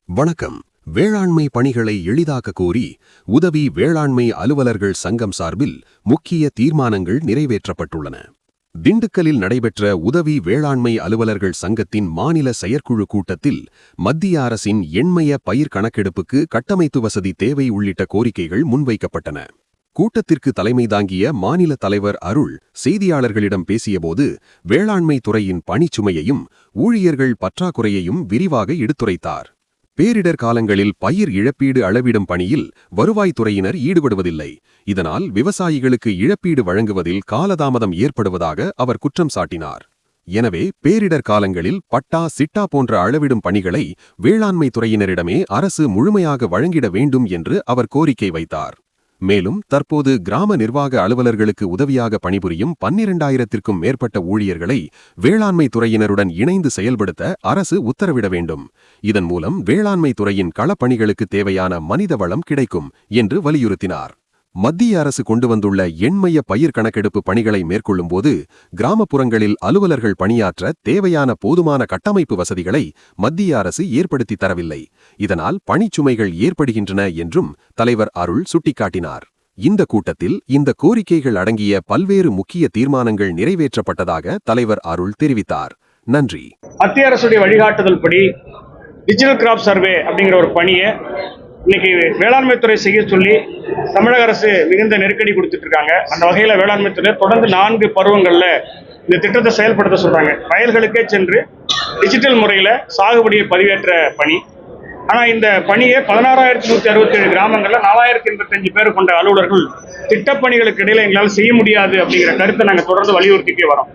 வணக்கம். வேளாண்மை பணிகளை எளிதாக்க கோரி உதவி வேளாண்மை அலுவலர்கள் சங்கம் சார்பில் முக்கிய தீர்மானங்கள் நிறைவேற்றப்பட்டுள்ளன. திண்டுக்கல்லில் நடைபெற்ற உதவி வேளாண்மை அலுவலர்கள் சங்கத்தின் மாநில செயற்குழு கூட்டத்தில் மத்திய அரசின் எண்மய பயிர் கணக்கெடுப்புக்கு கட்டமைப்பு வசதி தேவை உள்ளிட்ட கோரிக்கைகள் முன்வைக்கப்பட்டன. கூட்டத்திற்கு தலைமை தாங்கிய மாநில தலைவர் அருள் செய்தியாளர்களிடம் பேசியபோது வேளாண்மை துறையின் பணிச்சுமையையும் ஊழியர்கள் பற்றாக்குறையையும் விரிவாக எடுத்துரைத்தார். பேரிடர் காலங்களில் பயிர் இழப்பீடு அளவிடும் பணியில் வருவாய்த்துறையினர் ஈடுபடுவதில்லை. இதனால் விவசாயிகளுக்கு இழப்பீடு வழங்குவதில் காலதாமதம் ஏற்படுவதாக அவர் குற்றம் சாட்டினார். எனவே பேரிடர் காலங்களில் பட்டா சிட்டா போன்ற அளவிடும் பணிகளை வேளாண்மை துறையினரிடமே அரசு முழுமையாக வழங்கிட வேண்டும் என்று அவர் கோரிக்கை வைத்தார். மேலும் தற்போது கிராம நிர்வாக அலுவலர்களுக்கு உதவியாக பணிபுரியும் 12,000க்கும் மேற்பட்ட ஊழியர்களை வேளாண்மை துறையினருடன் இணைந்து செயல்படுத்த அரசு உத்தரவிட வேண்டும். இதன் மூலம் வேளாண்மை துறையின் களப்பணிகளுக்கு தேவையான மனித வளம் கிடைக்கும் என்று வலியுறுத்தினார். மத்திய அரசு கொண்டு வந்துள்ள எண்மய பயிர் கணக்கெடுப்பு பணிகளை மேற்கொள்ளும்போது கிராமப்புறங்களில் அலுவலர்கள் பணியாற்ற தேவையான போதுமான கட்டமைப்பு வசதிகளை மத்திய அரசு ஏற்படுத்தி தரவில்லை. இதனால் பணிச்சுமைகள் ஏற்படுகின்றன என்றும் தலைவர் அருள் சுட்டிக்காட்டினார். இந்த கூட்டத்தில் இந்த கோரிக்கைகள் அடங்கிய பல்வேறு முக்கிய தீர்மானங்கள் நிறைவேற்றப்பட்டதாக தலைவர் அருள் தெரிவித்தார். நன்றி. மத்திய அரசுடைய வழிகாட்டுதல் படி டிஜிட்டல் கிராப் சர்வே அப்படிங்கிற ஒரு பணியை இன்னைக்கு வேளாண்மை துறை செய்ய சொல்லி தமிழக அரசு மிகுந்த நெருக்கடி கொடுத்துட்டு இருக்காங்க. அந்த வகையில் வேளாண்மை துறை தொடர்ந்து 4 பருவங்கள்ல இந்த திட்டத்தை செயல்படுத்த சொல்றாங்க. வயல்களுக்கே சென்று டிஜிட்டல் முறையில சாகுபடியை பதிவேற்ற பணி. ஆனா இந்த பணியை 16,167 கிராமங்கள்ல 4,085 பேர் கொண்ட அலுவலர்கள் திட்டப்பணிகளுக்கு இடையில எங்களால் செய்ய முடியாது அப்படிங்கிற கருத்தை நாங்கள் தொடர்ந்து வலியுறுத்திட்டே வரோம்.